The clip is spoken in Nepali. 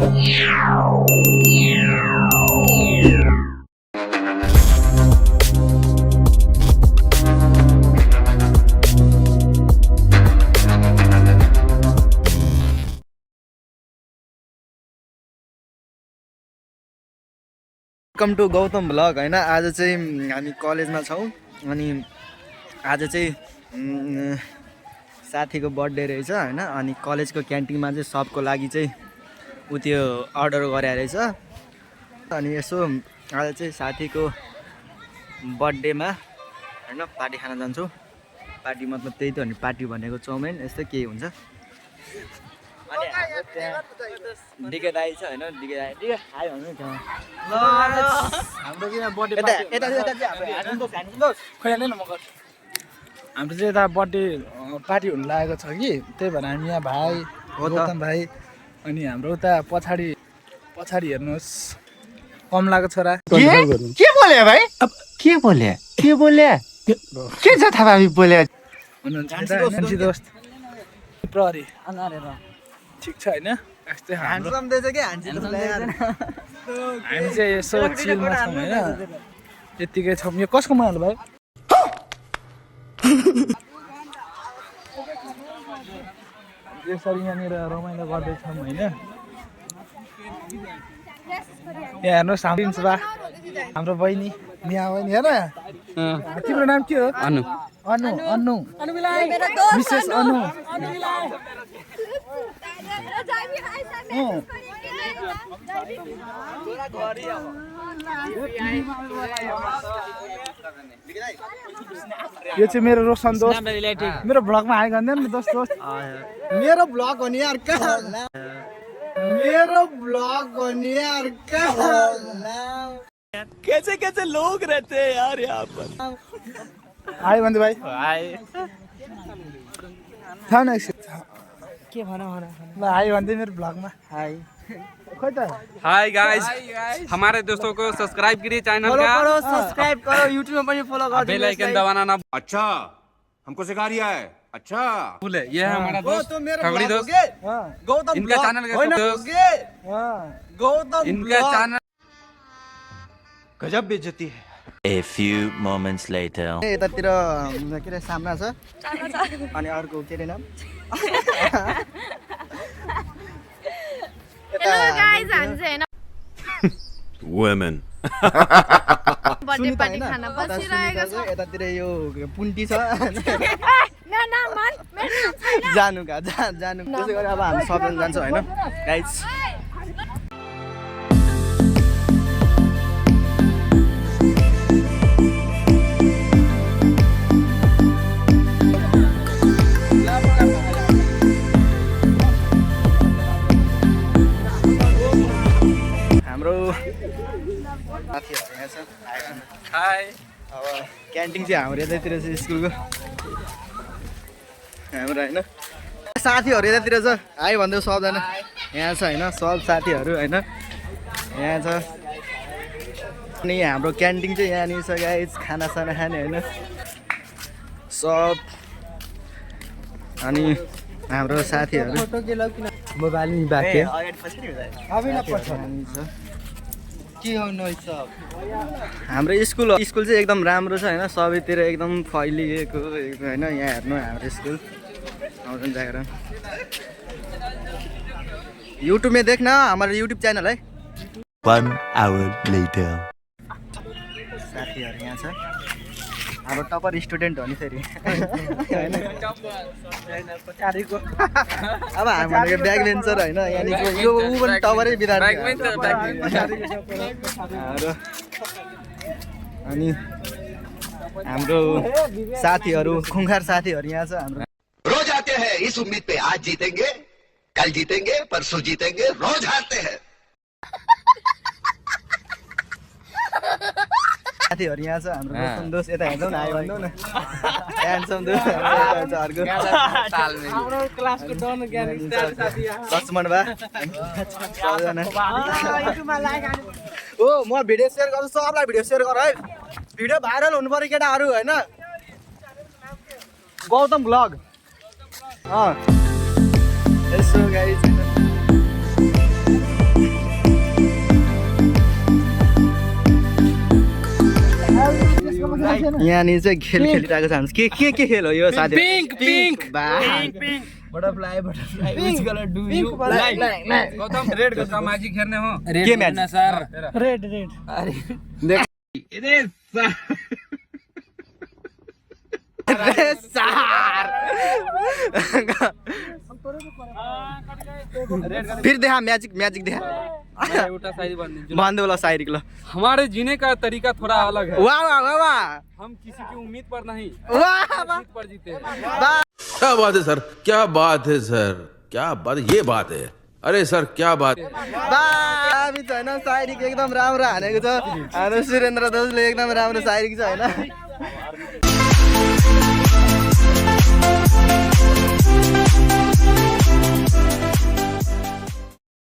वेलकम टु गौतम भ्लग हैन। आज चाहिँ हामी कलेजमा छौँ अनि आज चाहिँ साथीको बर्थडे रहेछ हैन। अनि कलेजको क्यान्टिनमा चाहिँ सबको लागि चाहिँ उ त्यो अर्डर गरे रहेछ। अनि यसो आज चाहिँ साथीको बर्थडेमा हैन पार्टी खान जान्छु। पार्टी मतलब त्यही त हो नि, पार्टी भनेको चाउमिन यस्तै केही हुन्छ। अनि हाम्रो त्यहाँ डिके दाइ छ हैन, डिके दाइ डिके हाय भन्नु न। ल हाम्रो चाहिँ बर्थडे पार्टी यता चाहिँ हाम्रो खोइले न म गर्छु। हाम्रो चाहिँ यता बर्थडे पार्टी हुन लागेको छ कि, त्यही भएर हामी यहाँ भाइ गौतम भाइ अनि हाम्रो उता पछाडि हेर्नुहोस् कमलाको छोरा के बोले भाइ? अब के बोले के जथाभावी बोले हुनुहुन्छ दोस्त प्रहरी ठिक छ हैन। यस्तै ह्यान्डसम देछ के ह्यान्डसम हामी चाहिँ यसो चिलमा छौँ हैन, यतिकै छौँ। यो कसको माल भाइ? यसरी यहाँनिर रमाइलो गर्दैछौँ हैन। यहाँ हेर्नुहोस् हाम्रो बहिनी निया बहिनी हेर। तिम्रो नाम के हो? अनु अनु अनु विशेष अनु। यो चाहिँ मेरो रोशन दोस्त, मेरो ब्लगमा हाई गर्दैन न दोस्त। मेरो ब्लग हो नि यार, मेरो ब्लग हो नि यार। कैसे लोग रहते हैं यार यहाँ पर। हाई भन्दै भाइ हाय थाहा न के भन ल हाई भन्दै मेरो ब्लगमा हाई। खोइ त हाय गाइस, हमारे दोस्तों को सब्सक्राइब कीजिए चैनल का, सब्सक्राइब करो, यूट्यूब में पनि फॉलो कर बेल आइकन दबाना ना। अच्छा हमको सिखा रिया है। अच्छा भूले ये है हमारा दोस्त खगड़ी दोस्त, गौतम इनका चैनल गौतम इनका चैनल गजब बेइज्जती है। A few moments later. यतातिर के रे सामना छ अनि अर्को के रे नाम। Hello guys, I'm Women. Birthday party खान बसिरहेको छु। यतातिर यो पुन्टी छ न मन जानु त्यसै गरी अब हामी सबैजना जान्छौँ हैन गाइस। हाम्रो साथीहरु यहाँ छ। हाय। अब क्यान्टिन चाहिँ हाम्रो यतातिर छ स्कुलको हाम्रो हैन। साथीहरु यतातिर छ, हाई भन्दै सबजना यहाँ छ हैन, सब साथीहरु हैन यहाँ छ। अनि हाम्रो क्यान्टिन चाहिँ यहाँनिर छ गाइस, खानासाना खाने हैन सब। अनि हाम्रो साथीहरु मोबाइल नि बाके हाम्रो स्कुल चाहिँ एकदम राम्रो छ हैन, सबैतिर एकदम फैलिएको हैन। यहाँ हेर्नु हाम्रो स्कुल आउँछन् जाकर यूट्यूब में देखना, हमारा यूट्यूब चैनल है। 1 hour later. साथीहरु यहाँ छ, हाम्रो टपर स्टुडेन्ट हो नि फेरि अब हाम्रो ब्याक बेन्चर हैन, यहाँनिर यो उ पनि टपरै विद्यार्थी। अनि हाम्रो साथीहरु खुङखार साथीहरु यहाँ छ हाम्रो। रोज आते हैं इस उम्मीद पे आज जीतेंगे, कल जीतेंगे, परसों जीतेंगे, रोज हारते हैं। साथीहरु यहाँ छ हाम्रो रोशन दोस्त, यता हेर्नु न, आइ भन्नु न ह्यान्डसम दोस्त अर्को हाम्रो क्लासको डन ग्यारेन्टी साथी लक्ष्मण बा सबजना। ओ म भिडियो शेयर गर्छु, सबलाई भिडियो शेयर गर है, भिडियो भाइरल हुनु पर्यो केटाहरु हैन। गौतम भ्लग यसो गाइस यहाँनिर चाहिँ खेल खेलिरहेको छ हामी के खेल हो यो साथी butterfly which colour do you like Gautam red का सामाजिक खेलने हो के म्याच सर रेड फिर देखा मैजिक देखा उल्टा शायरी बंद बांधे वाला शायरी के लो हमारे जीने का तरीका थोड़ा अलग है वाह वाह वाह वाह हम किसी की उम्मीद पर नहीं वाह वाह जीत पर जीते हैं क्या बात है सर क्या बात है सर क्या बात ये बात है अरे सर क्या बात दामी छ हैन शायरी एकदम राम्रो हानेको छ हाम्रो सुरेन्द्र दाजुले एकदम राम्रो शायरी छ हैन